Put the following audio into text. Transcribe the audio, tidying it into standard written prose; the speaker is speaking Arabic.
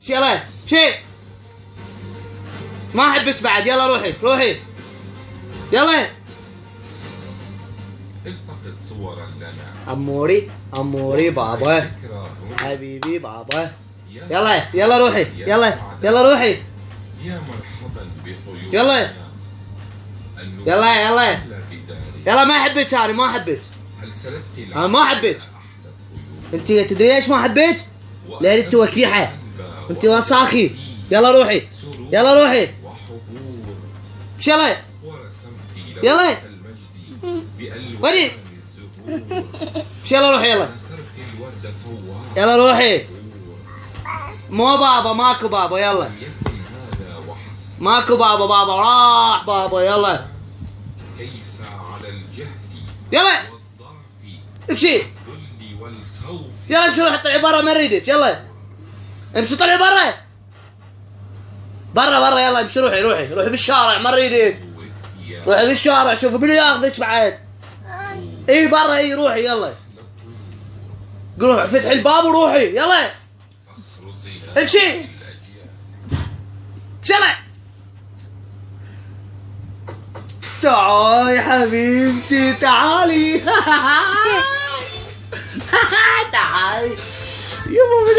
يلا امشي. ما احبك بعد. يلا روحي روحي. يلا. التقط صورا لنا. اموري اموري بابا حبيبي بابا. يلا روحي. يلا روحي. يا مرحبا بضيوفنا. يلا يلا ما احبك انا ما احبك. هل سلبت انا ما احبك. انت تدري ليش ما احبك؟ لان انت وكيحه. انت وساخي. يلا روحي. يلا روحي. يلا يلا ودي. يلا روحي. يلا روحي. مو بابا ماكو بابا. يلا ماكو بابا راح بابا. يلا كيف على الجهل يلا والضعف امشي. والذل والخوف. يلا امشي روح طلعي برا ما نريدك. يلا امشي طلعي برا. برا يلا امشي روحي بالشارع ما نريدك. روحي بالشارع شوفي منو ياخذك بعد. اي برا اي روحي. يلا روحي فتحي الباب وروحي. يلا امشي. يلا تعالي حبيبتي تعالي. تعالي يابا.